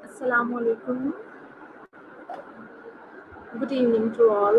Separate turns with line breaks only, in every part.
Assalamu alaikum. Good evening to all.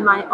Am I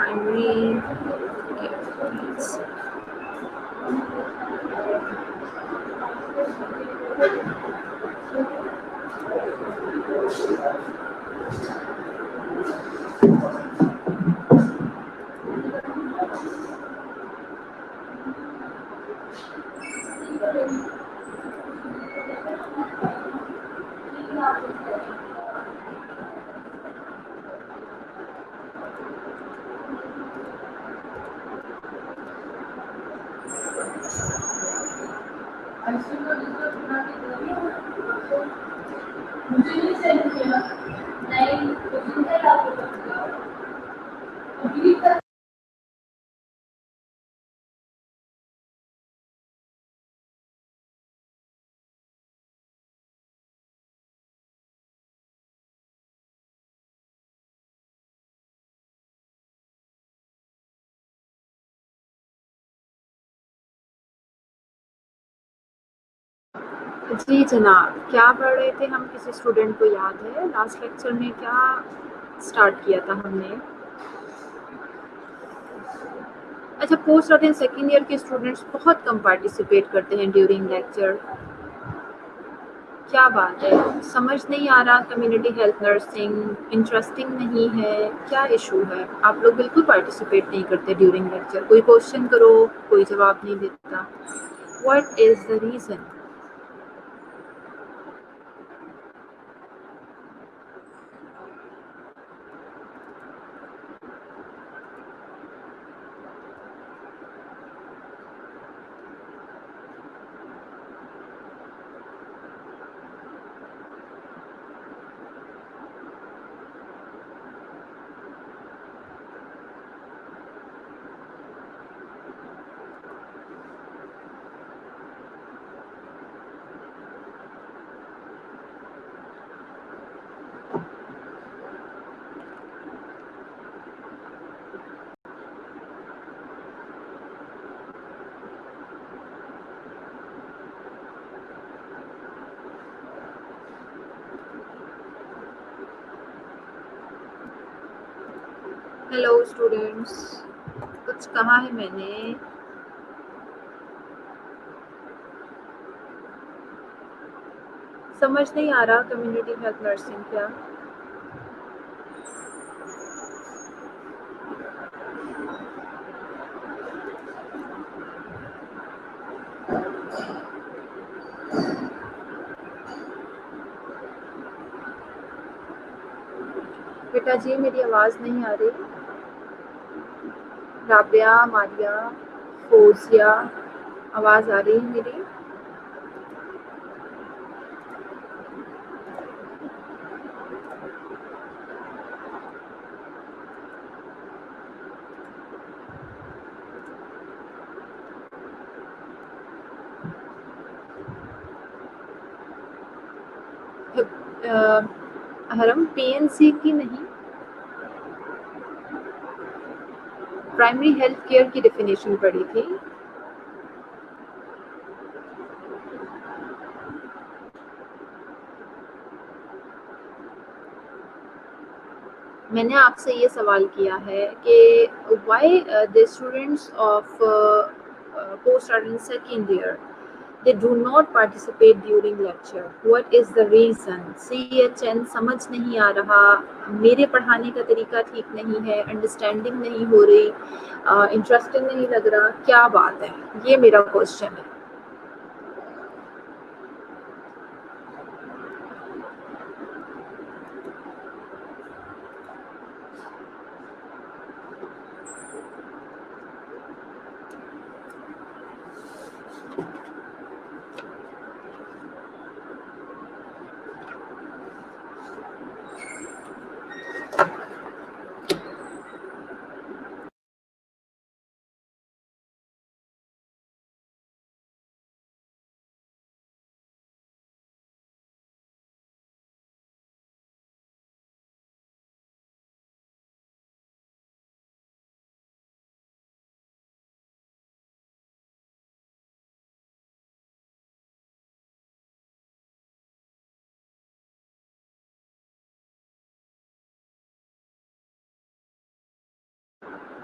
Primary. جی جناب، کیا پڑھ رہے تھے ہم؟ کسی اسٹوڈنٹ کو یاد ہے لاسٹ لیکچر میں کیا اسٹارٹ کیا تھا ہم نے؟ اچھا، پوسٹ اور سیکنڈ ایئر کے اسٹوڈنٹس بہت کم پارٹیسپیٹ کرتے ہیں ڈیورنگ لیکچر. کیا بات ہے، سمجھ نہیں آ رہا. کمیونٹی ہیلتھ نرسنگ انٹرسٹنگ نہیں ہے، کیا ایشو ہے؟ آپ لوگ بالکل پارٹیسپیٹ نہیں کرتے ڈیورنگ لیکچر. کوئی کوشچن کرو، کوئی جواب نہیں دیتا. What is the reason? Hello students, کچھ کہا ہے میں نے؟ سمجھ نہیں آ رہا کمیونٹی ہیلتھ نرسنگ کیا؟ بیٹا جی میری آواز نہیں آ رہی؟ رابعہ، ماریہ، فوزیہ، آواز آ رہی ہے میری؟ حرم پی این سی کی نہیں، پرائمری ہیلتھ کیئر کی ڈیفینیشن پڑھی تھی. میں نے آپ سے یہ سوال کیا ہے کہ Y the students of post or in second year they do not participate during lecture. What is the reason? CHN سمجھ نہیں آ رہا، میرے پڑھانے کا طریقہ ٹھیک نہیں ہے، انڈرسٹینڈنگ نہیں ہو رہی، انٹرسٹنگ نہیں لگ رہا، کیا بات ہے؟ یہ میرا کوشچن ہے.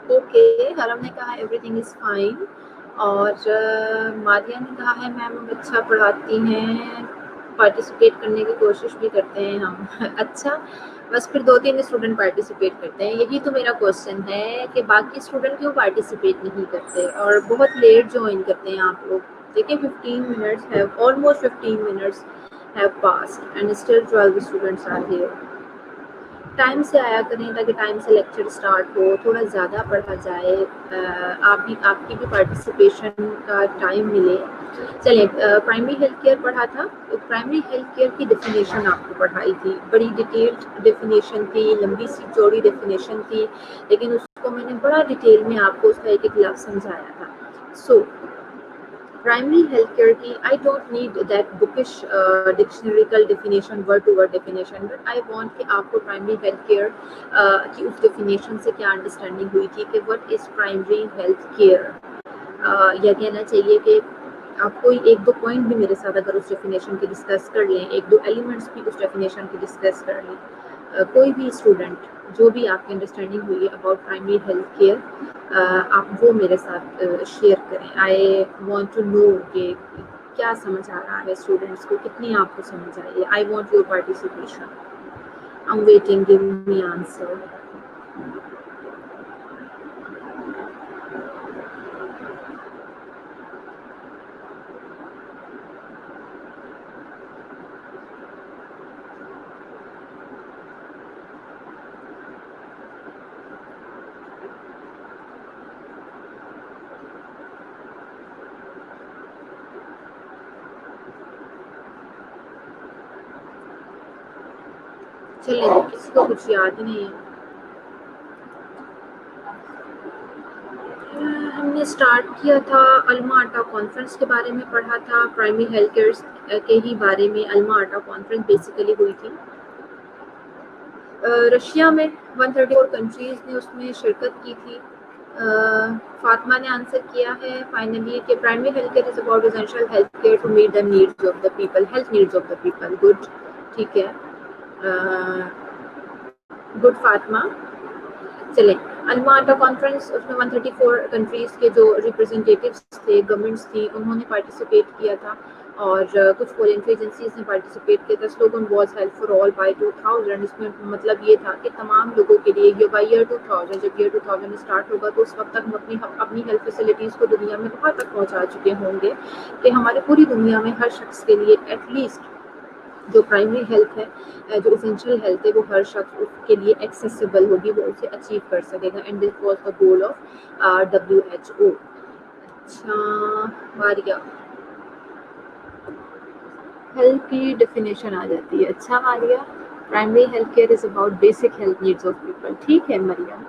اوکے، حرم نے کہا ایوری تھنگ از فائن، اور ماریہ نے کہا ہے میم ہم اچھا پڑھاتی ہیں، پارٹیسپیٹ کرنے کی کوشش بھی کرتے ہیں ہم. اچھا، بس پھر 2-3 اسٹوڈنٹ پارٹیسپیٹ کرتے ہیں. یہی تو میرا کوشچن ہے کہ باقی اسٹوڈنٹ کیوں پارٹیسپیٹ نہیں کرتے اور بہت لیٹ جوائن کرتے ہیں آپ لوگ. دیکھیں 15 minutes have almost 15 minutes have passed and still 12 students are here. Time سے آیا کریں تاکہ ٹائم سے لیکچر سٹارٹ ہو، تھوڑا زیادہ پڑھا جائے، آپ کی بھی پارٹیسپیشن کا ٹائم ملے۔ چلیں، پرائمری ہیلتھ کیئر پڑھا تھا، تو پرائمری ہیلتھ کیئر کی ڈیفینیشن آپ کو پڑھائی تھی، بڑی ڈیٹیلڈ ڈیفینیشن تھی، لمبی سی چوڑی ڈیفینیشن تھی، لیکن اس کو میں نے بڑا ڈیٹیل میں آپ کو اس کا ایک ایک لفظ سمجھایا تھا۔ سو primary healthcare ki I don't need that bookish dictionary definition word to word definition, but I want کہ آپ کو primary healthcare کی اس definition سے کیا understanding ہوئی تھی کہ what is primary healthcare، یا کہنا چاہیے کہ آپ کوئی ایک دو پوائنٹ بھی میرے ساتھ اگر اس ڈیفینیشن کی ڈسکس کر لیں، ایک دو ایلیمنٹس بھی اس ڈیفینیشن کی ڈسکس کر لیں، کوئی بھی اسٹوڈنٹ جو بھی آپ کی انڈرسٹینڈنگ ہوئی ہے اباؤٹ پرائمری ہیلتھ کیئر، آپ وہ میرے ساتھ شیئر کریں۔ آئی وانٹ ٹو نو کہ کیا سمجھ آ رہا ہے اسٹوڈنٹس کو، کتنی آپ کو سمجھ آئی ہے۔ I want your participation, I am waiting, give me answer. چلیں، کسی کو کچھ یاد نہیں ہے۔ ہم نے اسٹارٹ کیا تھا الما آٹا کانفرنس کے بارے میں پڑھا تھا، پرائمری ہیلتھ کیئر کے ہی بارے میں الما آٹا کانفرنس بیسیکلی ہوئی تھی۔ رشیا میں 134 کنٹریز نے اس میں شرکت کی تھی۔ فاطمہ نے آنسر کیا ہے فائنلی کہ primary health care is about essential health care to meet the needs of the people, health needs of the people. Good, ٹھیک ہے، گڈ فاطمہ۔ چلیں، الما آٹا کانفرنس، اس میں 134 کنٹریز کے جو ریپرزنٹیٹیوز تھے، گورنمنٹس تھی، انہوں نے پارٹیسپیٹ کیا تھا، اور کچھ والنٹری ایجنسیز نے پارٹیسپیٹ کیا تھا۔ Slogan was health for all by 2000۔ اس میں مطلب یہ تھا کہ تمام لوگوں کے لیے یہ بائی ایئر 2000، جب ایئر 2000 اسٹارٹ ہوگا تو اس وقت تک ہم اپنی ہیلتھ فیسلٹیز کو دنیا میں وہاں تک پہنچا چکے ہوں گے کہ ہمارے پوری دنیا میں ہر شخص کے لیے ایٹ لیسٹ جو پرائمری ہیلتھ ہے، جو اسینشیل ہیلتھ ہے، وہ ہر شخص اس کے لیے ایکسیسیبل ہوگی، وہ اسے اچیو کر سکے گا، and this was the goal of WHO۔ اچھا ماریہ، ہیلتھ کی ڈیفینیشن آ جاتی ہے۔ اچھا Maria, primary health care is about basic health needs of people. ٹھیک ہے Maryam.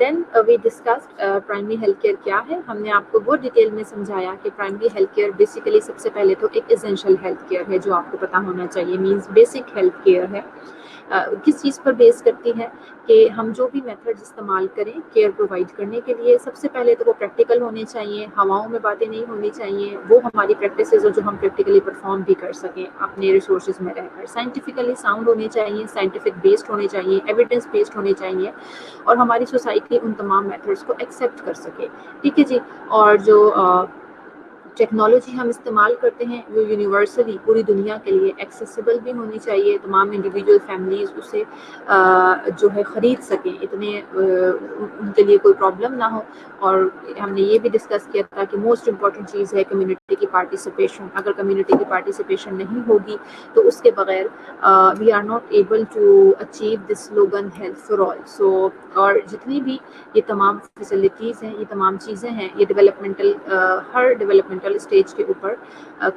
Then we discussed primary health care کیا ہے۔ ہم نے آپ کو وہ ڈیٹیل میں سمجھایا کہ پرائمری ہیلتھ کیئر بیسیکلی سب سے پہلے تو ایک ایسینشیل ہیلتھ کیئر ہے جو آپ کو پتہ ہونا چاہیے، مینس بیسک ہیلتھ کیئر ہے۔ کس چیز پر بیس کرتی ہے کہ ہم جو بھی میتھڈز استعمال کریں کیئر پرووائڈ کرنے کے لیے، سب سے پہلے تو وہ پریکٹیکل ہونے چاہیے، ہواؤں میں باتیں نہیں ہونی چاہیے، وہ ہماری پریکٹسز ہو جو ہم پریکٹیکلی پرفارم بھی کر سکیں اپنے ریسورسز میں رہ کر، سائنٹیفکلی ساؤنڈ ہونے چاہیے، سائنٹیفک بیسڈ ہونے چاہیے، ایویڈنس بیسڈ ہونے چاہیے، اور ہماری سوسائٹی ان تمام میتھڈس کو ایکسیپٹ کر سکے۔ ٹھیک ہے جی، اور جو ٹیکنالوجی ہم استعمال کرتے ہیں وہ یونیورسلی پوری دنیا کے لیے ایکسیسیبل بھی ہونی چاہیے، تمام انڈیویجول فیملیز اسے جو ہے خرید سکیں، اتنے ان کے لیے کوئی پرابلم نہ ہو۔ اور ہم نے یہ بھی ڈسکس کیا تھا کہ موسٹ امپورٹنٹ چیز ہے کمیونٹی کی پارٹیسپیشن۔ اگر کمیونٹی کی پارٹیسپیشن نہیں ہوگی تو اس کے بغیر we are not able to achieve this slogan health for all. So اور جتنی بھی یہ تمام فیسلٹیز ہیں، یہ تمام چیزیں ہیں، یہ ڈیولپمنٹل ہر ڈیولپمنٹل اسٹیج کے اوپر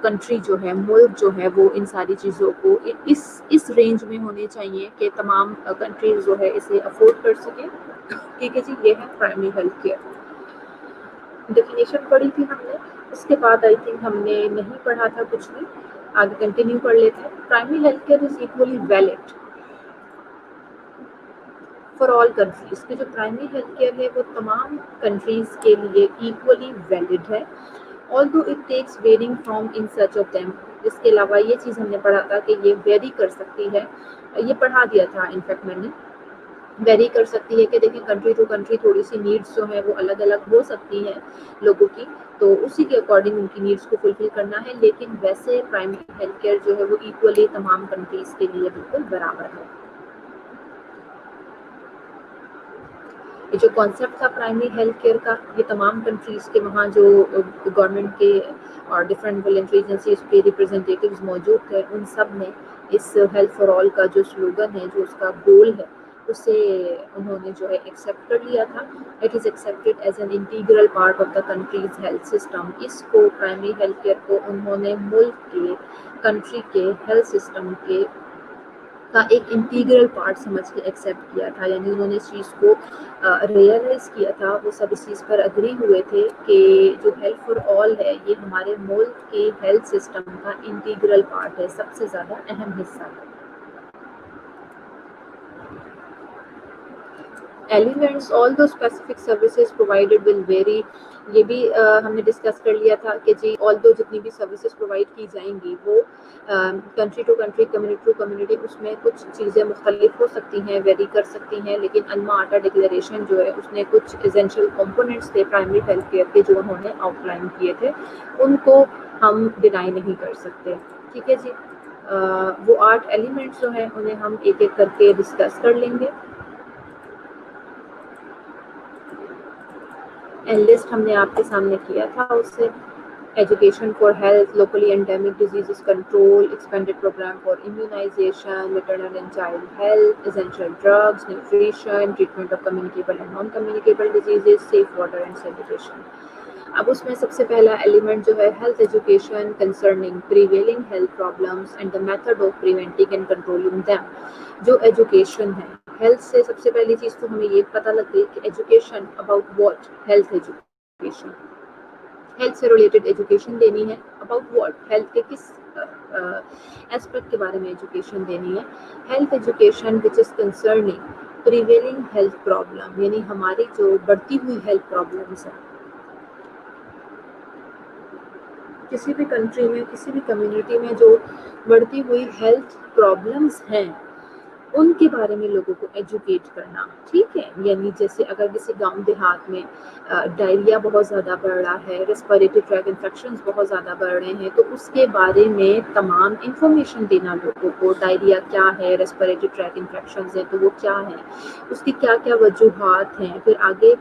کنٹری جو ہے، ملک جو ہے، وہ ان ساری چیزوں کو اس رینج میں ہونے چاہیے کہ تمام کنٹریز جو ہے اسے افورڈ کر سکیں۔ ٹھیک ہے جی، یہ ہے پرائمری ہیلتھ کیئر۔ ڈیفینیشن پڑھی تھی ہم نے، اس کے بعد آئی تھنک ہم نے نہیں پڑھا تھا کچھ بھی، آگے کنٹینیو کر لیتے ہیں۔ Primary health care is equally valid for all countries, کہ جو پرائمری ہیلتھ کیئر ہے وہ تمام کنٹریز کے لیے ایکولی ویلڈ ہے، although it takes varying from in such of them۔ اس کے علاوہ یہ چیز ہم نے پڑھا تھا کہ یہ ویری کر سکتی ہے، یہ پڑھا دیا تھا انفیکٹ میں نے، ویری کر سکتی ہے کہ دیکھیں کنٹری ٹو کنٹری تھوڑی سی نیڈس جو ہے وہ الگ الگ ہو سکتی ہیں لوگوں کی، تو اسی کے اکارڈنگ ان کی نیڈس کو فلفل کرنا ہے، لیکن ویسے پرائمری ہیلتھ کیئر جو ہے وہ ایکولی تمام کنٹریز کے لیے بالکل برابر ہے۔ یہ جو کانسیپٹ تھا پرائمری ہیلتھ کیئر کا، یہ تمام کنٹریز کے وہاں جو گورنمنٹ کے اور ڈفرینٹ والنٹری ایجنسیز کے ریپرزنٹیٹیوز موجود تھے، ان سب نے اس ہیلتھ فار آل کا جو سلوگن ہے، جو اس کا گول ہے، اسے انہوں نے جو ہے ایکسیپٹ کر لیا تھا. It is accepted as an integral part of the country's health system. اس کو پرائمری ہیلتھ کیئر کو انہوں نے ملک کے، کنٹری کے ہیلتھ سسٹم کے کا ایک انٹیگرل پارٹ سمجھ کے ایکسیپٹ کیا تھا. یعنی انہوں نے اس چیز کو ریئلائز کیا تھا، وہ سب اس چیز پر اگری ہوئے تھے کہ جو ہیلتھ فار آل ہے یہ ہمارے ملک کے ہیلتھ سسٹم کا انٹیگرل پارٹ ہے، سب سے زیادہ اہم حصہ ہے. ایلیمنٹس آل دو اسپیسیفک سروسز پرووائڈیڈ ول ویری. یہ بھی ہم نے ڈسکس کر لیا تھا کہ جی آل دو جتنی بھی سروسز پرووائڈ کی جائیں گی وہ country to country, community to community اس میں کچھ چیزیں مختلف ہو سکتی ہیں، ویری کر سکتی ہیں. لیکن الما آٹا ڈکلیریشن جو ہے اس نے کچھ ایسینشیل کمپوننٹس تھے پرائمری ہیلتھ کیئر کے جو انہوں نے آؤٹ لائن کیے تھے، ان کو ہم ڈینائی نہیں کر سکتے. ٹھیک ہے جی. وہ 8 ایلیمنٹس جو ہیں انہیں ہم ایک ایک کر کے ڈسکس کر لیں گے. لسٹ ہم نے آپ کے سامنے کیا تھا اس سے. Education for health, locally endemic diseases control, expanded program for immunization, maternal and child health, essential drugs, nutrition, treatment of communicable and non communicable diseases, safe water and sanitation. اب اس میں سب سے پہلا ایلیمنٹ جو ہے health education concerning prevailing health problems and the method of preventing and controlling them. جو education ہے ہیلتھ سے سب سے پہلی چیز تو ہمیں یہ پتہ لگ گئی کہ education about what. Health education, health سے ریلیٹڈ ایجوکیشن دینی ہے. اباؤٹ واٹ، ہیلتھ کے کس ایسپیکٹ کے بارے میں ایجوکیشن دینی ہے. ہیلتھ ایجوکیشن وچ از کنسرننگ پریویلنگ ہیلتھ پرابلم، یعنی ہماری جو بڑھتی ہوئی ہیلتھ پرابلمس ہیں کسی بھی کنٹری میں، کسی بھی کمیونٹی میں جو بڑھتی ہوئی ہیلتھ پرابلمس ہیں ان کے بارے میں لوگوں کو ایجوکیٹ کرنا. ٹھیک ہے. یعنی جیسے اگر کسی گاؤں دیہات میں ڈائریا بہت زیادہ بڑھ رہا ہے، ریسپیریٹری ٹریک انفیکشنز بہت زیادہ بڑھ رہے ہیں، تو اس کے بارے میں تمام انفارمیشن دینا لوگوں کو. ڈائریا کیا ہے، ریسپیریٹری ٹریک انفیکشنز ہیں تو وہ کیا ہیں، اس کی کیا کیا وجوہات ہیں. پھر آگے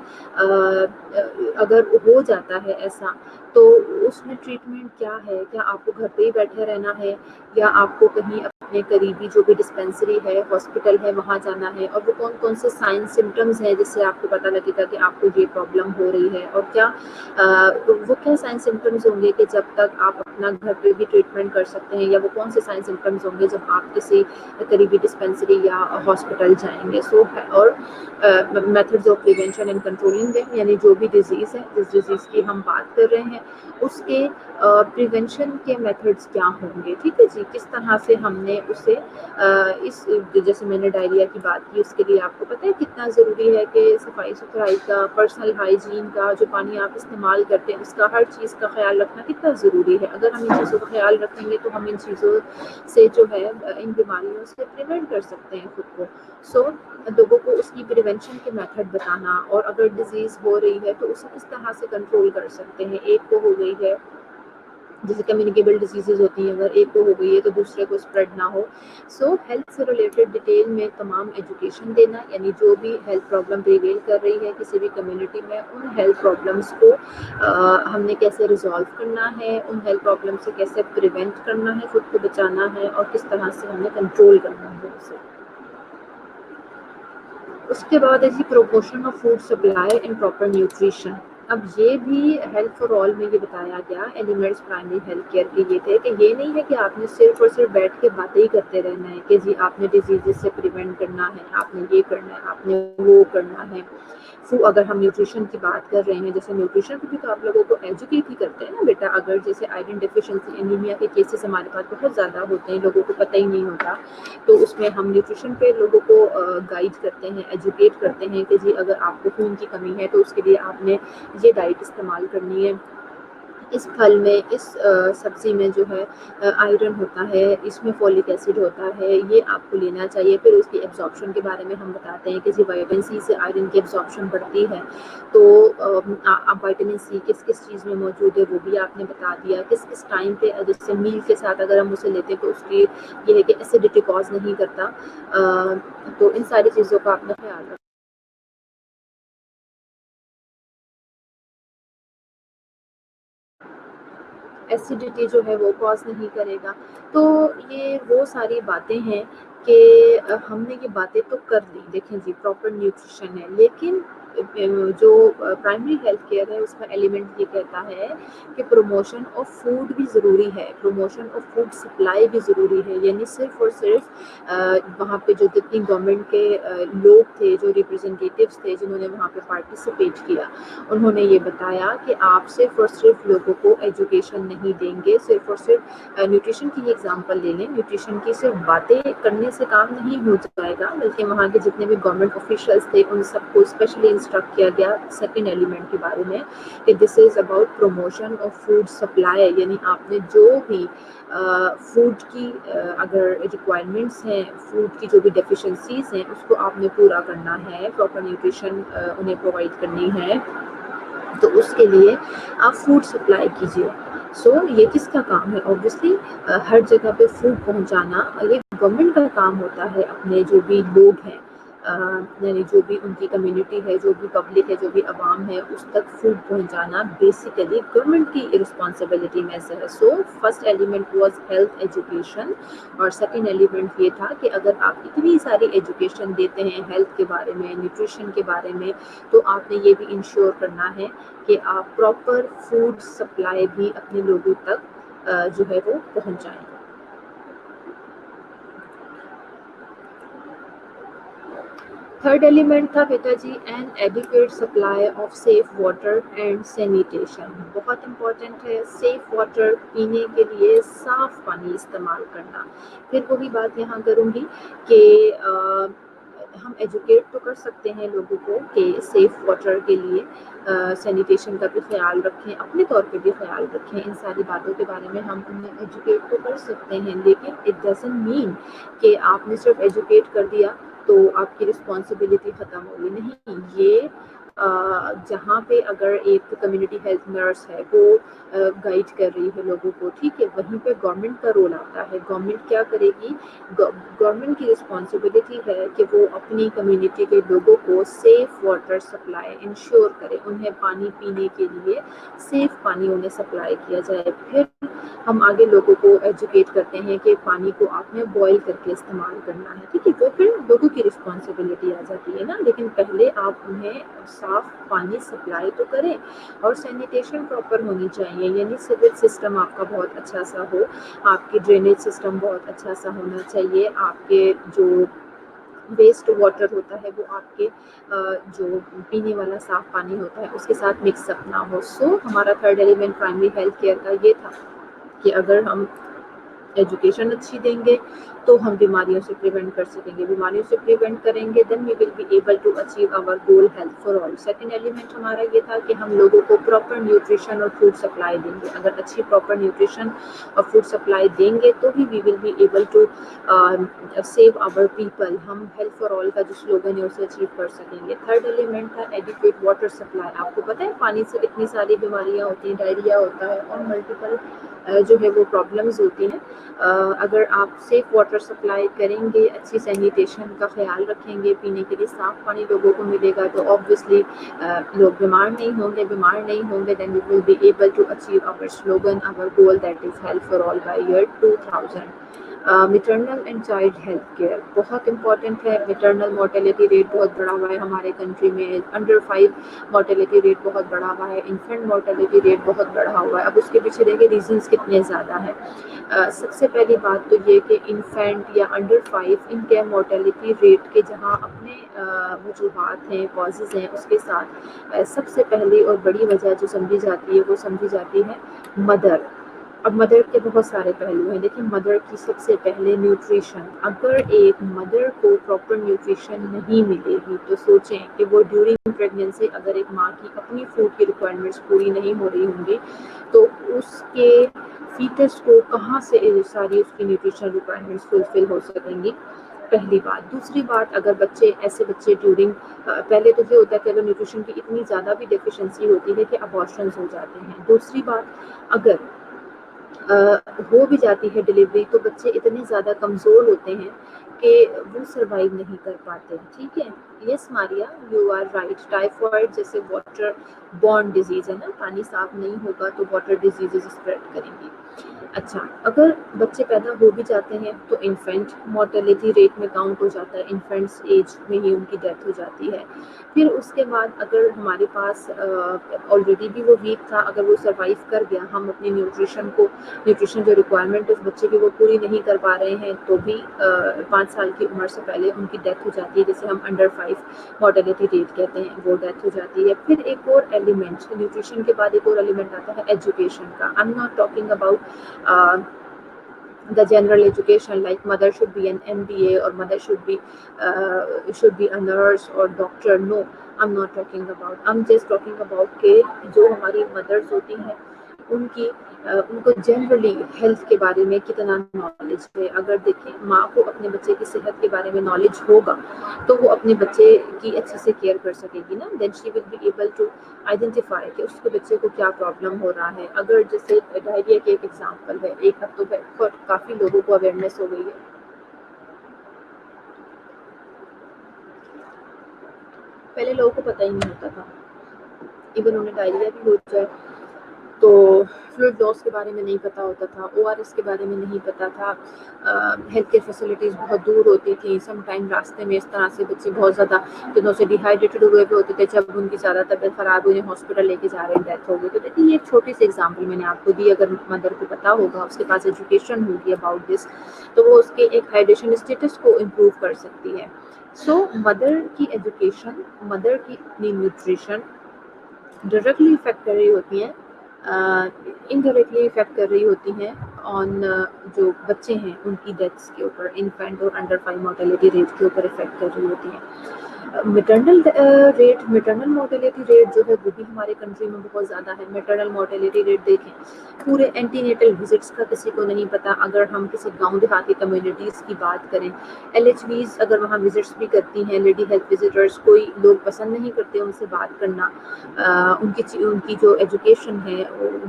اگر ہو جاتا ہے ایسا تو اس میں ٹریٹمنٹ کیا ہے. کیا آپ کو گھر پہ ہی بیٹھے رہنا ہے یا آپ کو کہیں اپنے قریبی جو بھی ڈسپینسری ہے، ہاسپٹل ہے، وہاں جانا ہے. اور وہ کون کون سے سائن سمٹمز ہیں جس سے آپ کو پتہ لگے گا کہ آپ کو یہ پرابلم ہو رہی ہے. اور کیا وہ کیا سائن سمٹمز ہوں گے کہ جب تک آپ اپنا گھر پہ بھی ٹریٹمنٹ کر سکتے ہیں، یا وہ کون سے سائن سمٹمز ہوں گے جب آپ کسی قریبی ڈسپینسری یا ہاسپٹل جائیں گے. سو اور methods of prevention and controlling them, یعنی جو بھی ڈیزیز ہے، جس ڈیزیز کی ہم بات کر رہے ہیں اس کے پریونشن کے میتھڈز کیا ہوں گے. ٹھیک ہے جی. کس طرح سے ہم نے اسے اس جیسے میں نے ڈائریا کی بات کی، اس کے لیے آپ کو پتہ ہے کتنا ضروری ہے کہ صفائی ستھرائی کا، پرسنل ہائیجین کا، جو پانی آپ استعمال کرتے ہیں اس کا، ہر چیز کا خیال رکھنا کتنا ضروری ہے. اگر ہم ان چیزوں کا خیال رکھیں گے تو ہم ان چیزوں سے جو ہے ان بیماریوں سے پریونٹ کر سکتے ہیں خود کو. سو لوگوں کو اس کی پریونشن کے میتھڈ بتانا، اور اگر ڈیزیز ہو رہی ہے تو اسے کس طرح سے کنٹرول کر سکتے ہیں. ایک کو ہو گئی ہے جیسے کمیونیکیبل ڈیزیزز ہوتی ہیں، اگر ایک کو ہو گئی ہے تو دوسرے کو اسپریڈ نہ ہو. سو ہیلتھ سے ریلیٹڈ ڈیٹیل میں تمام ایجوکیشن دینا، یعنی جو بھی ہیلتھ پرابلم پریویل کر رہی ہے کسی بھی کمیونٹی میں، ان ہیلتھ پرابلمس کو ہم نے کیسے ریزالو کرنا ہے، ان ہیلتھ پرابلم سے کیسے پریونٹ کرنا ہے، خود کو بچانا ہے، اور کس طرح سے ہمیں کنٹرول کرنا ہے اسے. اس کے بعد ایسی proportion of food supply and proper nutrition. اب یہ بھی ہیلتھ فار آل میں یہ بتایا گیا ایلیمنٹس پرائمری ہیلتھ کیئر کے یہ تھے کہ یہ نہیں ہے کہ آپ نے صرف اور صرف بیٹھ کے باتیں ہی کرتے رہنا ہے کہ جی آپ نے ڈیزیزز سے پریونٹ کرنا ہے، آپ نے یہ کرنا ہے، آپ نے وہ کرنا ہے. اگر ہم نیوٹریشن کی بات کر رہے ہیں، جیسے نیوٹریشن پہ بھی تو آپ لوگوں کو ایجوکیٹ ہی کرتے ہیں نا بیٹا. اگر جیسے آئرن ڈیفیشنسی انیمیا کے کیسز ہمارے پاس بہت زیادہ ہوتے ہیں، لوگوں کو پتہ ہی نہیں ہوتا، تو اس میں ہم نیوٹریشن پہ لوگوں کو گائیڈ کرتے ہیں، ایجوکیٹ کرتے ہیں کہ جی اگر آپ کو خون کی کمی ہے تو اس کے لیے آپ نے یہ ڈائٹ استعمال کرنی ہے. اس پھل میں، اس سبزی میں جو ہے آئرن ہوتا ہے، اس میں فولک ایسڈ ہوتا ہے، یہ آپ کو لینا چاہیے. پھر اس کی ایبزارپشن کے بارے میں ہم بتاتے ہیں کہ جی وٹامن سی سے آئرن کی ایبزارپشن بڑھتی ہے، تو اب وٹامن سی کس کس چیز میں موجود ہے وہ بھی آپ نے بتا دیا. کس کس ٹائم پہ، جیسے میل کے ساتھ اگر ہم اسے لیتے تو اس کی یہ ہے کہ ایسیڈیٹی کاز نہیں کرتا. تو ان ساری چیزوں کا آپ نے خیال رکھنا. ایسیڈیٹی جو ہے وہ کاز نہیں کرے گا. تو یہ وہ ساری باتیں ہیں کہ ہم نے یہ باتیں تو کر لی. دیکھیں جی پراپر نیوٹریشن ہے، لیکن جو پرائمری ہیلتھ کیئر ہے اس کا ایلیمنٹ یہ کہتا ہے کہ پروموشن آف فوڈ بھی ضروری ہے، پروموشن آف فوڈ سپلائی بھی ضروری ہے. یعنی صرف اور صرف وہاں پہ جو جتنی گورنمنٹ کے لوگ تھے، جو ریپرزنٹیٹیوز تھے جنہوں نے وہاں پہ پارٹیسپیٹ کیا، انہوں نے یہ بتایا کہ آپ صرف اور صرف لوگوں کو ایجوکیشن نہیں دیں گے. صرف اور صرف نیوٹریشن کی ایگزامپل لے لیں، نیوٹریشن کی صرف باتیں کرنے سے کام نہیں ہو جائے گا، بلکہ وہاں کے جتنے بھی گورنمنٹ آفیشلس تھے ان سب کو اسپیشلی انسٹرکٹ کیا گیا سیکنڈ ایلیمنٹ کے بارے میں کہ this is about promotion of food supply. یعنی آپ نے جو بھی فوڈ کی اگر ریکوائرمنٹس ہیں، فوڈ کی جو بھی ڈیفیشنسیز ہیں، اس کو آپ نے پورا کرنا ہے، پراپر نیوٹریشن انہیں پرووائڈ کرنی ہے. تو اس کے لیے آپ فوڈ سپلائی کیجیے. سو یہ کس کا کام ہے؟ اوبویسلی ہر جگہ پہ فوڈ پہنچانا یہ گورنمنٹ کا کام ہوتا ہے. اپنے جو بھی لوگ ہیں یعنی جو بھی ان کی کمیونٹی ہے، جو بھی پبلک ہے، جو بھی عوام ہے، اس تک فوڈ پہنچانا بیسیکلی گورنمنٹ کی رسپانسبلٹی میں سے ہے. So first element was health education, اور سیکنڈ ایلیمنٹ یہ تھا کہ اگر آپ اتنی ساری ایجوکیشن دیتے ہیں ہیلتھ کے بارے میں، نیوٹریشن کے بارے میں، تو آپ نے یہ بھی انشور کرنا ہے کہ آپ پراپر فوڈ سپلائی بھی اپنے لوگوں تک جو ہے وہ پہنچائیں. تھرڈ ایلیمنٹ تھا بیٹا جی an adequate supply of safe water and sanitation. بہت امپورٹنٹ ہے سیف واٹر، پینے کے لیے صاف پانی استعمال کرنا. پھر وہی بات یہاں کروں گی کہ ہم ایجوکیٹ تو کر سکتے ہیں لوگوں کو کہ سیف واٹر کے لیے سینیٹیشن کا بھی خیال رکھیں، اپنے طور پہ بھی خیال رکھیں. ان ساری باتوں کے بارے میں ہم انہیں ایجوکیٹ تو کر سکتے ہیں، لیکن اٹ ڈزنٹ مین کہ آپ نے صرف ایجوکیٹ کر دیا تو آپ کی رسپانسبلٹی ختم ہوگی. نہیں، یہ جہاں پہ اگر ایک کمیونٹی ہیلتھ نرس ہے وہ گائیڈ کر رہی ہے لوگوں کو، ٹھیک ہے، وہیں پہ گورنمنٹ کا رول آتا ہے. گورنمنٹ کیا کرے گی؟ گورنمنٹ کی رسپانسبلٹی ہے کہ وہ اپنی کمیونٹی کے لوگوں کو سیف واٹر سپلائی انشور کرے، انہیں پانی پینے کے لیے سیف پانی انہیں سپلائی کیا جائے. پھر ہم آگے لوگوں کو ایجوکیٹ کرتے ہیں کہ پانی کو آپ نے بوائل کر کے استعمال کرنا ہے، ٹھیک ہے. وہ پھر لوگوں کی رسپانسبلٹی آ جاتی ہے نا. لیکن پہلے آپ انہیں صاف پانی سپلائی تو کریں، اور سینیٹیشن پراپر ہونی چاہیے. یعنی سیویج سسٹم آپ کا بہت اچھا سا ہو، آپ کی ڈرینیج سسٹم بہت اچھا سا ہونا چاہیے. آپ کے جو ویسٹ واٹر ہوتا ہے وہ آپ کے جو پینے والا صاف پانی ہوتا ہے اس کے ساتھ مکس اپ نہ ہو. سو ہمارا third element primary health care کا یہ تھا کہ اگر ہم ایجوکیشن اچھی دیں گے تو ہم بیماریوں سے پریونٹ کر سکیں گے. بیماریوں سے پریونٹ کریں گے then we will be able to achieve our goal health for all. Second element ہمارا یہ تھا کہ ہم لوگوں کو پراپر نیوٹریشن اور فوڈ سپلائی دیں گے. اگر اچھی پراپر نیوٹریشن اور فوڈ سپلائی دیں گے تو ہی we will be able to save our people. ہم ہیلتھ فار آل کا جو سلوگن ہے اسے اچیو کر سکیں گے. تھرڈ ایلیمنٹ تھا ایڈیکویٹ واٹر سپلائی. آپ کو پتہ ہے پانی سے کتنی ساری بیماریاں ہوتی ہیں، ڈائریا ہوتا ہے اور ملٹیپل جو ہے وہ پرابلمز ہوتی ہیں. اگر آپ سیف واٹر سپلائی کریں گے، اچھی سینیٹیشن کا خیال رکھیں گے، پینے کے لیے صاف پانی لوگوں کو ملے گا، تو آبویسلی لوگ بیمار نہیں ہوں گے. Then we will be able to achieve our slogan, our goal that is health for all by year 2000. Maternal and child health care بہت امپورٹنٹ ہے. میٹرنل مورٹیلٹی ریٹ بہت بڑا ہوا ہے ہمارے کنٹری میں. انڈر 5 مورٹیلٹی ریٹ بہت بڑا ہوا ہے. انفینٹ مورٹیلٹی ریٹ بہت بڑا ہوا ہے. اب اس کے پیچھے دیکھیں ریزنس کتنے زیادہ ہیں. سب سے پہلی بات تو یہ کہ انفینٹ یا انڈر 5 ان کے مورٹیلٹی ریٹ کے جہاں اپنے وجوہات ہیں، کازز ہیں، اس کے ساتھ سب سے پہلی اور بڑی وجہ جو سمجھی جاتی ہے وہ سمجھی جاتی ہے مدر. اب مدر کے بہت سارے پہلو ہیں، لیکن مدر کی سب سے پہلے نیوٹریشن. اگر ایک مدر کو پراپر نیوٹریشن نہیں ملے گی تو سوچیں کہ وہ ڈیورنگ پریگنینسی اگر ایک ماں کی اپنی فوڈ کی ریکوائرمنٹس پوری نہیں ہو رہی ہوں گی تو اس کے فیٹس کو کہاں سے ساری اس کی نیوٹریشن ریکوائرمنٹس فلفل ہو سکیں گی. پہلی بات. دوسری بات، اگر ایسے بچے ڈیورنگ پہلے تو یہ ہوتا ہے کہ نیوٹریشن کی اتنی زیادہ بھی ڈیفیشنسی ہوتی ہے کہ ابارشنز ہو جاتے ہیں. دوسری بات، اگر ہو بھی جاتی ہے ڈلیوری تو بچے اتنے زیادہ کمزور ہوتے ہیں کہ وہ سروائیو نہیں کر پاتے. ٹھیک ہے. یس Maria you are right. Typhoid جیسے واٹر بورن ڈیزیز ہے نا, پانی صاف نہیں ہوگا تو واٹر ڈیزیزز اسپریڈ کریں گی. اچھا, اگر بچے پیدا ہو بھی جاتے ہیں تو انفینٹ مورٹیلیٹی ریٹ میں کاؤنٹ ہو جاتا ہے, انفینٹس ایج میں ہی ان کی ڈیتھ ہو جاتی ہے. پھر اس کے بعد اگر ہمارے پاس آلریڈی بھی وہ ویک تھا, اگر وہ سروائیو کر گیا, ہم اپنی نیوٹریشن جو ریکوائرمنٹ اس بچے کی وہ پوری نہیں کر پا رہے ہیں, تو بھی 5 سال کی عمر سے پہلے ان کی ڈیتھ ہو جاتی ہے, جسے ہم انڈر 5 مورٹیلیٹی ریٹ کہتے ہیں, وہ ڈیتھ ہو جاتی ہے. پھر ایک اور ایلیمنٹ نیوٹریشن کے بعد ایک اور ایلیمنٹ آتا ہے ایجوکیشن کا. I am not talking about the general education like mother should be an MBA or mother should be a nurse or doctor. No, I'm not talking about. I'm just talking about کہ جو ہماری mothers ہوتی ہیں ان کو generally health کے بارے میں کتنا نالج ہے. اگر دیکھیں ماں کو اپنے بچے کی صحت کے بارے میں نالج ہوگا تو وہ اپنے بچے کی اچھے سے کیئر کر سکے گی نا. Then she will be able to identify کہ اس کے بچے کو کیا پرابلم ہو رہا ہے. اگر جیسے ڈائریا کی ایک ایگزامپل ہے, ایک ہفتوں پر کافی لوگوں کو اویئرنیس ہو گئی ہے, پہلے لوگوں کو پتہ ہی نہیں ہوتا تھا. ایون انہیں ڈائریا بھی ہو جائے تو فلوئڈ لاس کے بارے میں نہیں پتہ ہوتا تھا, ORS کے بارے میں نہیں پتہ تھا, ہیلتھ کیئر فیسلٹیز بہت دور ہوتی تھیں. سم ٹائم راستے میں اس طرح سے بچے بہت زیادہ دنوں سے ڈیہائیڈریٹڈ ہوئے ہوتے تھے, جب ان کی زیادہ طبیعت خراب ہوئی, ہاسپٹل لے کے جا رہے ہیں, ڈیتھ ہو گئی. تو دیکھیں یہ ایک چھوٹی سی ایگزامپل میں نے آپ کو دی. اگر مدر کو پتہ ہوگا, اس کے پاس ایجوکیشن ہوگی اباؤٹ دس, تو وہ اس کے ایک ہائیڈریشن اسٹیٹس کو امپروو کر سکتی ہے. سو مدر کی ایجوکیشن, مدر کی اپنی نیوٹریشن ڈائریکٹلی افیکٹ کر رہی ہوتی ہیں, انڈائریکٹلی افیکٹ کر رہی ہوتی ہیں آن جو بچے ہیں ان کی ڈیتھس کے اوپر. انفینٹ اور انڈر 5 مورٹیلیٹی ریٹ کے اوپر افیکٹ کر رہی ہوتی ہیں. میٹرنل مورٹیلیٹی ریٹ جو ہے وہ بھی ہمارے کنٹری میں بہت زیادہ ہے. میٹرنل مورٹیلیٹی ریٹ دیکھیں, پورے اینٹی نیٹل وزٹس کا کسی کو نہیں پتا. اگر ہم کسی گاؤں دیہاتی کمیونٹیز کی بات کریں, LHVs اگر وہاں وزٹس بھی کرتی ہیں, لیڈی ہیلتھ وزٹرس, کوئی لوگ پسند نہیں کرتے ان سے بات کرنا. ان کی جو ایجوکیشن ہے,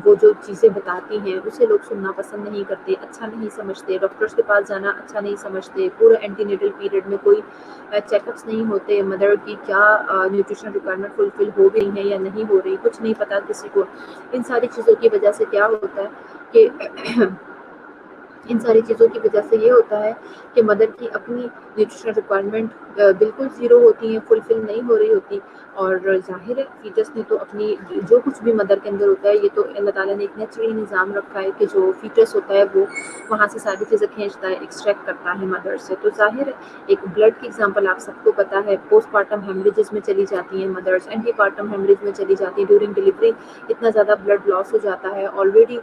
وہ جو چیزیں بتاتی ہیں اسے لوگ سننا پسند نہیں کرتے, اچھا نہیں سمجھتے. ڈاکٹرس کے پاس جانا اچھا نہیں سمجھتے. پورے اینٹی نیٹل پیریڈ میں کوئی چیک اپس نہیں ہوتے, مدر کی کیا نیوٹریشن ریکوائرمنٹ فلفل ہو گئی ہے یا نہیں ہو رہی, کچھ نہیں پتا کسی کو. ان ساری چیزوں کی وجہ سے کیا ہوتا ہے کہ ان ساری چیزوں کی وجہ سے یہ ہوتا ہے کہ مدر کی اپنی نیوٹریشن ریکوائرمنٹ بالکل زیرو ہوتی ہیں, فلفل نہیں ہو رہی ہوتی. اور ظاہر ہے فیٹس نے تو اپنی جو کچھ بھی مدر کے اندر ہوتا ہے, یہ تو اللہ تعالیٰ نے ایک نیچرل نظام رکھا ہے کہ جو فیٹس ہوتا ہے وہ وہاں سے ساری چیزیں کھینچتا ہے, ایکسٹریکٹ کرتا ہے مدر سے. تو ظاہر ہے ایک بلڈ کی ایگزامپل آپ سب کو پتہ ہے, پوسٹ پارٹم ہیمریجز میں چلی جاتی ہیں مدرس, اینٹی پارٹم ہیمریج میں چلی جاتی ہیں. ڈیورنگ ڈلیوری اتنا زیادہ بلڈ لاس ہو جاتا ہے, already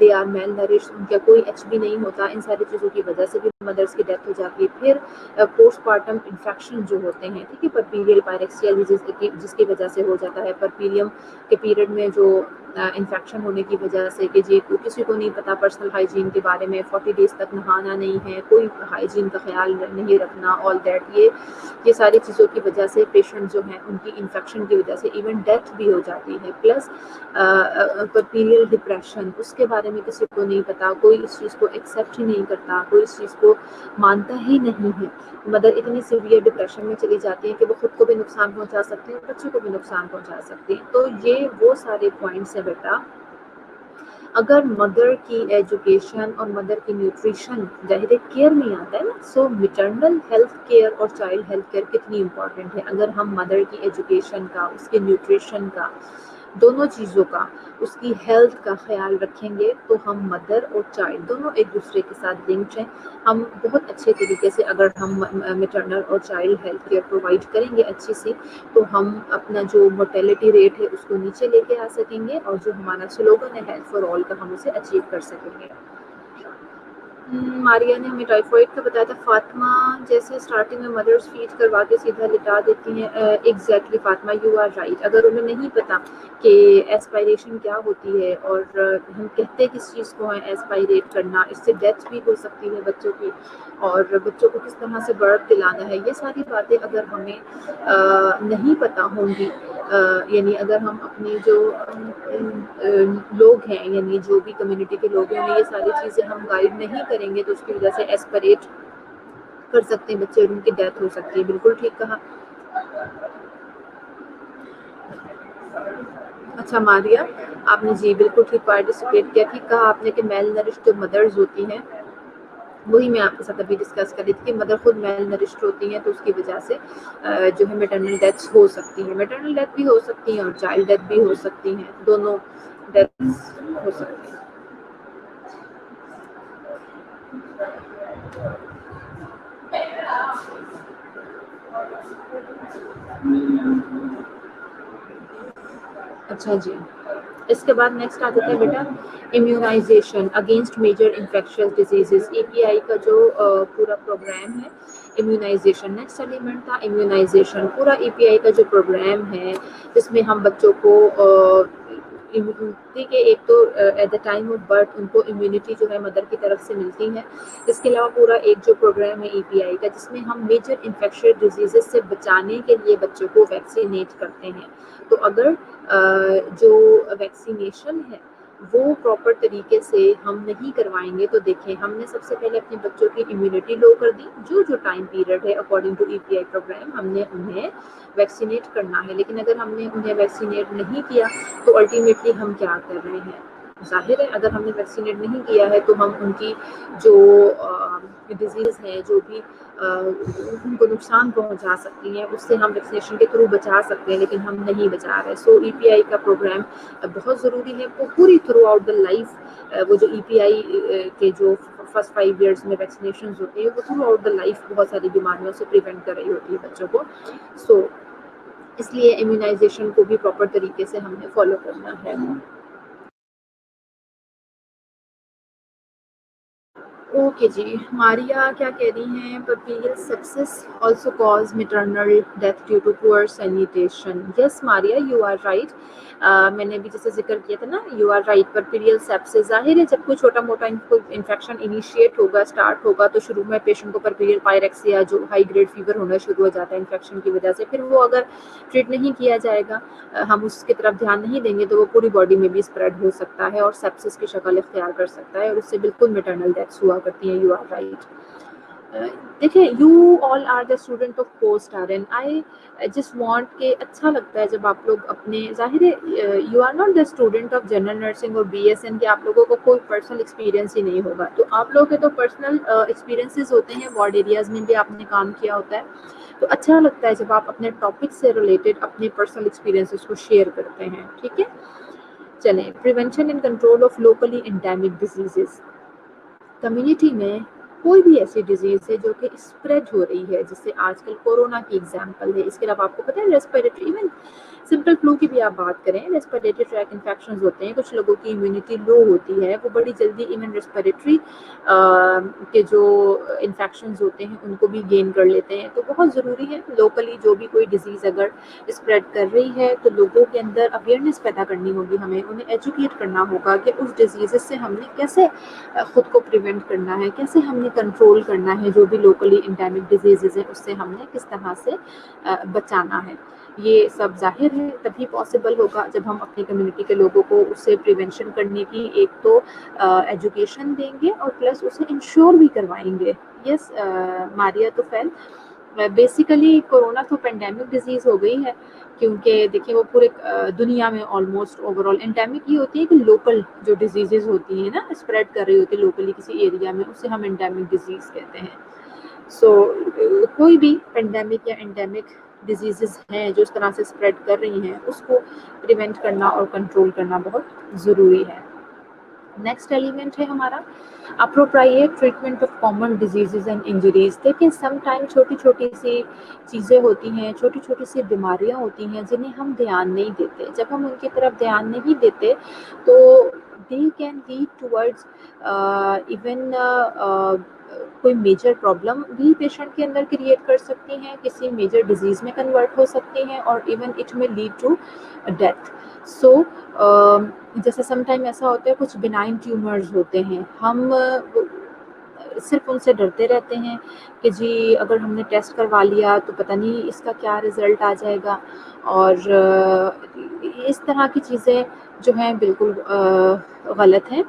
they are malnourished, ان کا کوئی HB نہیں ہوتا. ان ساری چیزوں کی وجہ سے بھی مدرس کی ڈیتھ ہو جاتی ہے. پھر پوسٹ پارٹم انفیکشن جو ہوتے ہیں, ٹھیک ہے, پرپیریل پائریکسیا جس کی وجہ سے ہو جاتا ہے. پرپیلیم کے پیریڈ میں جو انفیکشن ہونے کی وجہ سے کہ جی کسی کو نہیں پتا پرسنل ہائیجین کے بارے میں, 40 days تک نہانا نہیں ہے, کوئی ہائیجین کا خیال نہیں رکھنا, آل دیٹ, یہ ساری چیزوں کی وجہ سے پیشنٹ جو ہیں ان کی انفیکشن کی وجہ سے ایون ڈیتھ بھی ہو جاتی ہے. پلس پرپیریل ڈپریشن, اس کے بارے میں کسی کو نہیں پتا, کوئی اس چیز کو ایکسیپٹ ہی نہیں کرتا, کوئی اس چیز کو مانتا ہی نہیں ہے. مدر اتنی سیویئر ڈپریشن میں چلی جاتی ہیں کہ وہ خود کو بھی نقصان پہنچا سکتے ہیں, بچوں کو بھی نقصان پہنچا سکتے ہیں. تو یہ وہ سارے پوائنٹس ہیں بیٹا. اگر مدر کی ایجوکیشن اور مدر کی نیوٹریشن ظاہر کیئر میں آتا ہے نا, سو میٹرنل ہیلتھ کیئر اور چائلڈ ہیلتھ کیئر کتنی امپورٹنٹ ہے. اگر ہم مدر کی ایجوکیشن کا, اس کے نیوٹریشن کا, دونوں چیزوں کا, اس کی ہیلتھ کا خیال رکھیں گے تو ہم مدر اور چائلڈ دونوں ایک دوسرے کے ساتھ لنکڈ ہیں. ہم بہت اچھے طریقے سے اگر ہم میٹرنل اور چائلڈ ہیلتھ کیئر پرووائڈ کریں گے اچھی سی, تو ہم اپنا جو mortality ریٹ ہے اس کو نیچے لے کے آ سکیں گے, اور جو ہمارا سلوگن ہے ہیلتھ فار آل کا, ہم اسے اچیو کر سکیں گے. ماریا نے ہمیں ٹائیفائڈ کا بتایا تھا. فاطمہ جیسے اسٹارٹنگ میں مدرس فیڈ کروا کے سیدھا لٹا دیتی ہیں. Exactly Fatima, you are right. اگر انہیں نہیں پتا کہ ایسپائریشن کیا ہوتی ہے, اور ہم کہتے کس چیز کو ہے ایسپائریٹ کرنا, اس سے ڈیتھ بھی ہو سکتی ہے بچوں کی, اور بچوں کو کس طرح سے برتھ دلانا ہے, یہ ساری باتیں اگر ہمیں نہیں پتا ہوں گی یعنی اگر ہم اپنے جو لوگ ہیں یعنی جو بھی کمیونٹی کے لوگ ہیں انہیں یہ ساری چیزیں ہم گائیڈ نہیں کریں گے تو اس کی وجہ سے ایسپریٹ کر سکتے ہیں بچے اور ان کی ڈیتھ ہو سکتی ہے. بالکل ٹھیک کہا. اچھا ماریہ آپ نے جی بالکل ٹھیک پارٹیسپیٹ کیا. ٹھیک کہا آپ نے کہ میل نرشڈ جو مدرز ہوتی ہیں وہی میں آپ کے ساتھ ابھی ڈسکس کر رہی تھی کہ مدر خود میل نرشڈ ہوتی ہیں تو اس کی وجہ سے جو ہے میٹرنل ڈیتھس ہو سکتی ہیں. میٹرنل ڈیتھ بھی ہو سکتی ہیں اور چائلڈ ڈیتھ بھی ہو سکتی ہیں. دونوں ڈیتھس ہو سکتی ہیں. اچھا جی اس کے بعد نیکسٹ آ جاتا ہے بیٹا immunization against major infectious diseases. E P I کا جو پورا پروگرام ہے امیونائزیشن. نیکسٹ ایلیمنٹ تھا امیونائزیشن. پورا ای پی آئی کا جو پروگرام ہے جس میں ہم بچوں کو ٹھیک ہے ایک تو at the time of birth ان کو امیونٹی جو ہے مدر کی طرف سے ملتی ہے. اس کے علاوہ پورا ایک جو پروگرام ہے ای پی آئی کا جس میں ہم میجر انفیکشس ڈیزیزز سے بچانے کے لیے بچوں کو ویکسینیٹ کرتے ہیں. تو اگر جو ویکسینیشن ہے وہ پراپر طریقے سے ہم نہیں کروائیں گے تو دیکھیں ہم نے سب سے پہلے اپنے بچوں کی امیونٹی لو کر دی. جو ٹائم پیریڈ ہے according to E P I programme ہم نے انہیں ویکسینیٹ کرنا ہے. لیکن اگر ہم نے انہیں ویکسینیٹ نہیں کیا تو الٹیمیٹلی ہم کیا کر رہے ہیں. ظاہر ہے اگر ہم نے ویکسینیٹ نہیں کیا ہے تو ہم ان کی جو ڈیزیز ہے جو بھی ان کو نقصان پہنچا سکتی ہیں اس سے ہم ویکسینیشن کے تھرو بچا سکتے ہیں لیکن ہم نہیں بچا رہے. سو ای پی آئی کا پروگرام بہت ضروری ہے. وہ پوری تھرو آؤٹ دا لائف وہ جو ای پی آئی کے جو فرسٹ 5 ایئرس میں ویکسینیشن ہوتی ہے وہ تھرو آؤٹ دا لائف بہت ساری بیماریوں سے پریونٹ کر رہی ہوتی ہے بچوں کو. سو اس لیے امیونائزیشن کو بھی پراپر طریقے سے ہم نے فالو کرنا ہے. اوکے جی ماریہ کیا کہہ رہی ہیں puerperal sepsis also cause maternal death due to poor sanitation. Yes Maria you are right. میں نے بھی جیسے ذکر کیا تھا نا you are right. Puerperal sepsis ظاہر ہے جب کوئی چھوٹا موٹا انفیکشن انیشیٹ ہوگا اسٹارٹ ہوگا تو شروع میں پیشنٹ کو پرپیریل پائریکسیا جو ہائی گریڈ فیور ہونا شروع ہو جاتا ہے انفیکشن کی وجہ سے. پھر وہ اگر ٹریٹ نہیں کیا جائے گا ہم اس کی طرف دھیان نہیں دیں گے تو وہ پوری باڈی میں بھی اسپریڈ ہو سکتا ہے اور سیپسس کی شکل اختیار کر سکتا ہے اور اس سے بالکل میٹرنل ڈیتھس ہوا کرتی ہیں. You are right. دیکھیں you all are the student of post R N. I just want کہ اچھا لگتا ہے جب آپ لوگ اپنے ظاہر you are not the student of general nursing اور بی ایس این کہ آپ لوگوں کو کوئی پرسنل ایکسپیرینس ہی نہیں ہوگا. تو آپ لوگوں کے تو پرسنل ایکسپیرینسز ہوتے ہیں وارڈ ایریاز میں بھی آپ نے کام کیا ہوتا ہے. تو اچھا لگتا ہے جب آپ اپنے ٹاپک سے ریلیٹڈ اپنے پرسنل ایکسپیرینسز کو شیئر کرتے ہیں. ٹھیک ہے چلیں. Prevention and control of locally endemic diseases. Community میں کوئی بھی ایسی ڈیزیز ہے جو کہ اسپریڈ ہو رہی ہے جس سے آج کل کورونا کی ایگزامپل ہے. اس کے علاوہ آپ کو پتہ ہے ریسپیریٹری ایون سمپل فلو کی بھی آپ بات کریں ریسپیریٹری ٹریک انفیکشنز ہوتے ہیں. کچھ لوگوں کی امیونٹی لو ہوتی ہے وہ بڑی جلدی ایون ریسپیریٹری کے جو انفیکشنز ہوتے ہیں ان کو بھی گین کر لیتے ہیں. تو بہت ضروری ہے لوکلی جو بھی کوئی ڈیزیز اگر اسپریڈ کر رہی ہے تو لوگوں کے اندر اویئرنیس پیدا کرنی ہوگی. ہمیں انہیں ایجوکیٹ کرنا ہوگا کہ اس ڈیزیز سے ہم نے کیسے خود کو پریونٹ کرنا ہے کیسے ہم نے کنٹرول کرنا ہے. جو بھی لوکلی انڈیمک ڈیزیزز ہیں اس سے ہم نے کس طرح سے بچانا ہے. یہ سب ظاہر ہے تبھی پاسبل ہوگا جب ہم اپنی کمیونٹی کے لوگوں کو اس سے پریونشن کرنے کی ایک تو ایجوکیشن دیں گے اور پلس اسے انشور بھی کروائیں گے. یس ماریہ تو فیل بیسیکلی کورونا تو پینڈیمک ڈیزیز ہو گئی ہے کیونکہ دیکھیں وہ پورے دنیا میں آلموسٹ اوور آل انڈیمک یہ ہوتی ہے کہ لوکل جو ڈیزیزز ہوتی ہیں نا اسپریڈ کر رہی ہوتی ہے لوکلی کسی ایریا میں اسے ہم انڈیمک ڈیزیز کہتے ہیں. سو کوئی بھی پینڈیمک یا انڈیمک ڈیزیزز ہیں جو اس طرح سے اسپریڈ کر رہی ہیں اس کو پریونٹ کرنا اور کنٹرول کرنا بہت ضروری ہے. نیکسٹ ایلیمنٹ ہے ہمارا appropriate treatment of common diseases and injuries. دیکھیں سم ٹائم چھوٹی چھوٹی سی چیزیں ہوتی ہیں چھوٹی چھوٹی سی بیماریاں ہوتی ہیں جنہیں ہم دھیان نہیں دیتے. جب ہم ان کی طرف دھیان نہیں دیتے تو they can lead towards even کوئی میجر پرابلم بھی پیشنٹ کے اندر کریٹ کر سکتی ہیں کسی میجر ڈیزیز میں کنورٹ ہو سکتی ہیں اور ایون اٹ میں لیڈ ٹو ڈیتھ. سو جیسے سم ٹائم ایسا ہوتا ہے کچھ بینائن ٹیومرز ہوتے ہیں ہم صرف ان سے ڈرتے رہتے ہیں کہ جی اگر ہم نے ٹیسٹ کروا لیا تو پتہ نہیں اس کا کیا رزلٹ آ جائے گا، اور اس طرح کی چیزیں جو ہیں بالکل غلط ہیں۔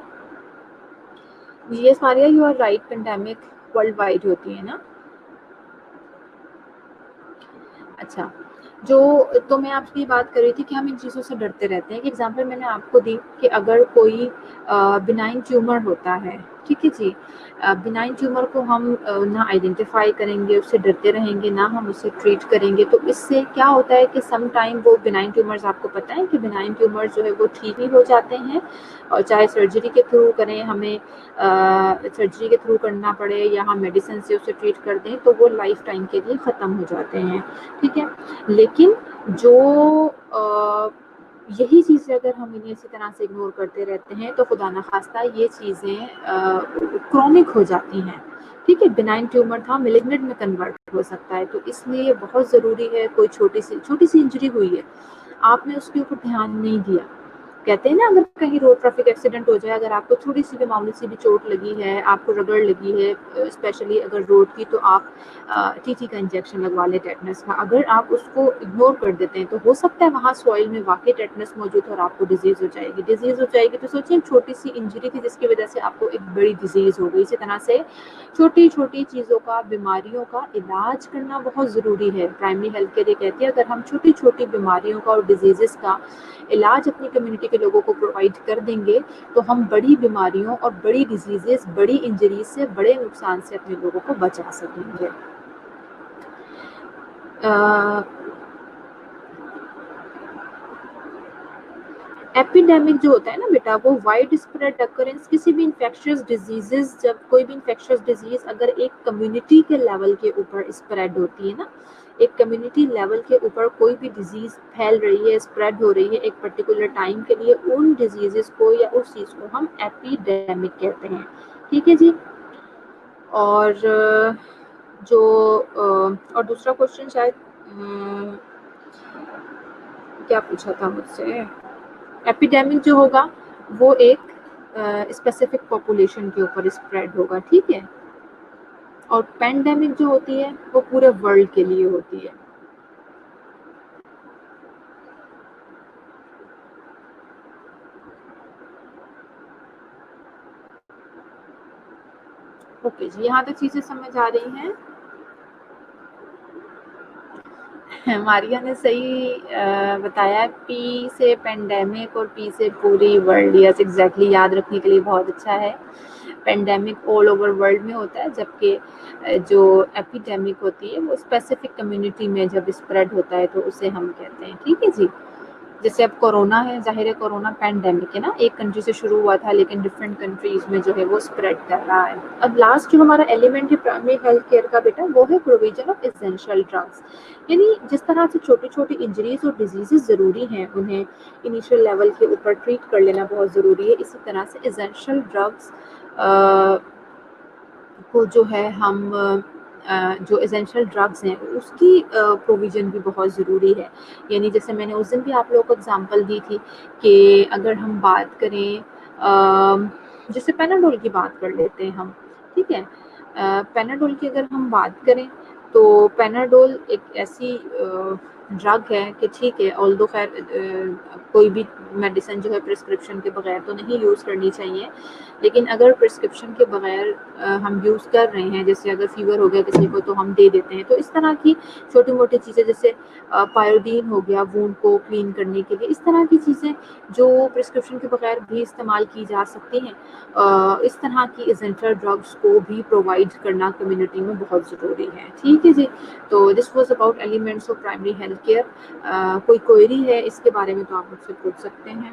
Yes Maria, you are right, pandemic world wide ہوتی ہے نا۔ اچھا، جو تو میں آپ سے یہ بات کر رہی تھی کہ ہم ان چیزوں سے ڈرتے رہتے ہیں۔ ایک ایگزامپل میں نے آپ کو دی کہ اگر کوئی بنائن ٹیومر ہوتا ہے، ٹھیک ہے جی، بنائن ٹیومر کو ہم نہ آئیڈینٹیفائی کریں گے، اس سے ڈرتے رہیں گے، نہ ہم اسے ٹریٹ کریں گے، تو اس سے کیا ہوتا ہے کہ سم ٹائم وہ بنائن ٹیومرز، آپ کو پتہ ہے کہ بنائن ٹیومر جو ہے وہ ٹھیک ہی ہو جاتے ہیں، اور چاہے سرجری کے تھرو کریں، ہمیں سرجری کے تھرو کرنا پڑے یا ہم میڈیسن سے اسے ٹریٹ کر دیں، تو وہ لائف ٹائم کے لیے ختم ہو جاتے ہیں، ٹھیک ہے۔ لیکن جو یہی چیزیں اگر ہم انہیں اسی طرح سے اگنور کرتے رہتے ہیں تو خدا نخواستہ یہ چیزیں کرونک ہو جاتی ہیں، ٹھیک ہے۔ بنائن ٹیومر تھا، میلگنٹ میں کنورٹ ہو سکتا ہے، تو اس لیے بہت ضروری ہے، کوئی چھوٹی سی انجری ہوئی ہے، آپ نے اس کے اوپر دھیان نہیں دیا، کہتے ہیں نا اگر کہیں روڈ ٹریفک ایکسیڈنٹ ہو جائے، اگر آپ کو تھوڑی سی بھی معمولی سی بھی چوٹ لگی ہے، آپ کو رگڑ لگی ہے اسپیشلی اگر روڈ کی، تو آپ ٹی ٹی کا انجیکشن لگوا لیں ٹیٹنس کا۔ اگر آپ اس کو اگنور کر دیتے ہیں تو ہو سکتا ہے وہاں سوئل میں واقعی ٹیٹنس موجود ہو اور آپ کو ڈیزیز ہو جائے گی، تو سوچیں چھوٹی سی انجری تھی جس کی وجہ سے آپ کو ایک بڑی ڈیزیز ہو گئی۔ اسی طرح سے چھوٹی چھوٹی چیزوں کا، بیماریوں کا علاج کرنا بہت ضروری ہے۔ پرائمری ہیلتھ کیئر یہ کہتی ہے اگر ہم چھوٹی چھوٹی بیماریوں کا اور ڈیزیزز کا علاج اپنی کمیونٹی کے لوگوں کو پرووائڈ کر دیں گے تو ہم بڑی بیماریوں اور بڑی ڈیزیزز، بڑی انجریز سے، بڑے نقصان سے اپنے لوگوں کو بچا سکیں گے۔ ایپیڈیمک جو ہوتا ہے نا بیٹا، وہ وائڈ اسپریڈ اکرنس، کسی بھی انفیکشس ڈیزیزز، جب کوئی بھی انفیکشس ڈیزیز اگر ایک کمیونٹی کے لیول کے اوپر اسپریڈ ہوتی ہے نا، ایک کمیونٹی لیول کے اوپر کوئی بھی ڈیزیز پھیل رہی ہے، اسپریڈ ہو رہی ہے ایک پرٹیکولر ٹائم کے لیے، ان ڈیزیزز کو یا اس چیز کو ہم ایپیڈیمک کہتے ہیں، ٹھیک ہے جی۔ اور جو اور دوسرا کوشچن شاید کیا پوچھا تھا مجھ سے، ایپیڈیمک جو ہوگا وہ ایک اسپیسیفک پاپولیشن کے اوپر اسپریڈ ہوگا، ٹھیک ہے، اور پینڈیمک جو ہوتی ہے وہ پورے ورلڈ کے لیے ہوتی ہے۔ اوکے جی، یہاں تک چیزیں سمجھ آ رہی ہیں؟ ماریا نے صحیح بتایا، پی سے پینڈیمک اور پی سے پوری ورلڈ، یس ایگزیکٹلی، یاد رکھنے کے لیے بہت اچھا ہے۔ پینڈیمک آل اوور ورلڈ میں ہوتا ہے، جبکہ جو ایپیڈیمک ہوتی ہے وہ اسپیسیفک کمیونٹی میں جب اسپریڈ ہوتا ہے تو اسے ہم کہتے ہیں، ٹھیک ہے جی۔ جیسے اب کورونا ہے، ظاہر ہے کورونا پینڈیمک ہے نا، ایک کنٹری سے شروع ہوا تھا لیکن ڈفرینٹ کنٹریز میں جو ہے وہ اسپریڈ کر رہا ہے۔ اب لاسٹ جو ہمارا ایلیمنٹ ہے پرائمری ہیلتھ کیئر کا بیٹا، وہ ہے پروویژن آف ایسینشیل ڈرگس، یعنی جس طرح سے چھوٹی چھوٹی انجریز اور ڈیزیزز ضروری ہیں انہیں انیشیل لیول کے اوپر ٹریٹ کر لینا بہت ضروری ہے، اسی طرح سے ایسینشیل ڈرگس کو جو ہے ہم جو ایسینشیل ڈرگس ہیں اس کی پروویژن بھی بہت ضروری ہے۔ یعنی جیسے میں نے اس دن بھی آپ لوگوں کو اگزامپل دی تھی کہ اگر ہم بات کریں جیسے پیناڈول کی بات کر لیتے ہیں ہم، ٹھیک ہے، پیناڈول کی اگر ہم بات کریں تو پیناڈول ایک ایسی ڈرگ ہے کہ ٹھیک ہے، آلدو خیر کوئی بھی میڈیسن جو ہے پرسکرپشن کے بغیر تو نہیں یوز کرنی چاہیے، لیکن اگر پرسکرپشن کے بغیر ہم یوز کر رہے ہیں، جیسے اگر فیور ہو گیا کسی کو تو ہم دے دیتے ہیں، تو اس طرح کی چھوٹی موٹی چیزیں جیسے پائیوڈین ہو گیا وونڈ کو کلین کرنے کے لیے، اس طرح کی چیزیں جو پرسکرپشن کے بغیر بھی استعمال کی جا سکتی ہیں، اس طرح کی ایسینشیل ڈرگس کو بھی پرووائڈ کرنا کمیونٹی میں بہت ضروری ہے، ٹھیک ہے جی۔ تو this was about elements of primary health care. کوئی کوئری ہے اس کے بارے میں تو آپ مجھ سے پوچھ سکتے ہیں۔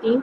3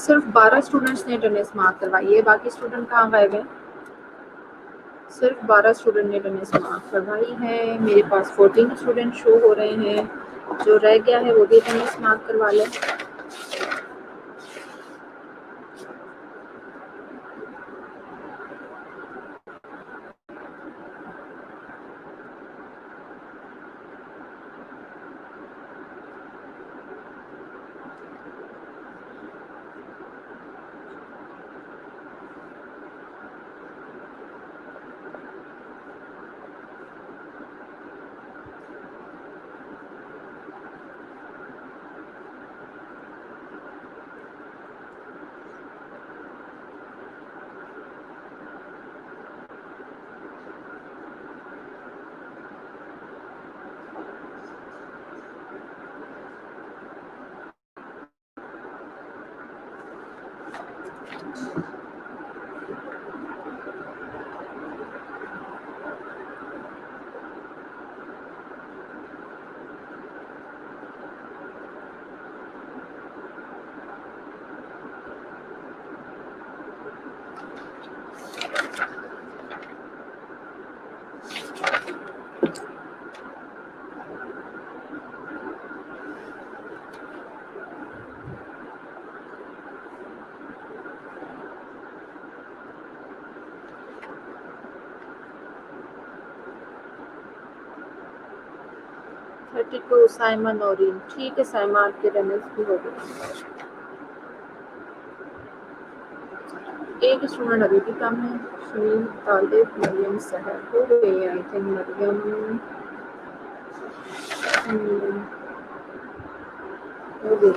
صرف 12 اسٹوڈنٹس نے اٹینڈنس مارک کروائی ہے، باقی اسٹوڈنٹ کہاں گئے ہیں؟ صرف 12 اسٹوڈنٹ نے اٹینڈنس مارک کروائی ہے. میرے پاس 14 اسٹوڈنٹ شو ہو رہے ہیں. جو رہ گیا ہے وہ بھی اٹینڈنس مارک کروا لیں. سائمہ نورین. ٹھیک ہے سائمہ، آپ کے اٹینڈنس بھی ہو گئے. ایک اسٹوڈنٹ ابھی بھی کم ہے. شمیم طالب، مریم سحر ہو گئی آئی تھنک. مریم ہو گئی.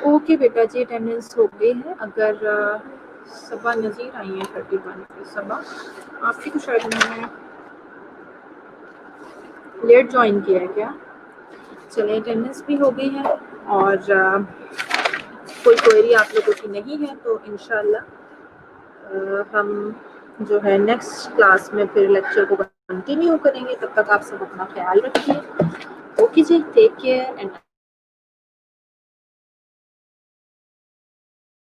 اوکے بیٹا جی اٹینڈنس ہو گئی ہے. اگر صبا نظیر آئی ہیں 31 پہ. صبا آپ کی تو شاید میں نے لیٹ جوائن کیا ہے کیا؟ چلیں اٹینڈنس بھی ہو گئی ہے اور کوئی کوئری آپ لوگوں کی نہیں ہے تو انشاءاللہ ہم جو ہے نیکسٹ کلاس میں پھر لیکچر کو کنٹینیو کریں گے. تب تک آپ سب اپنا خیال رکھیے. Okay ji take care and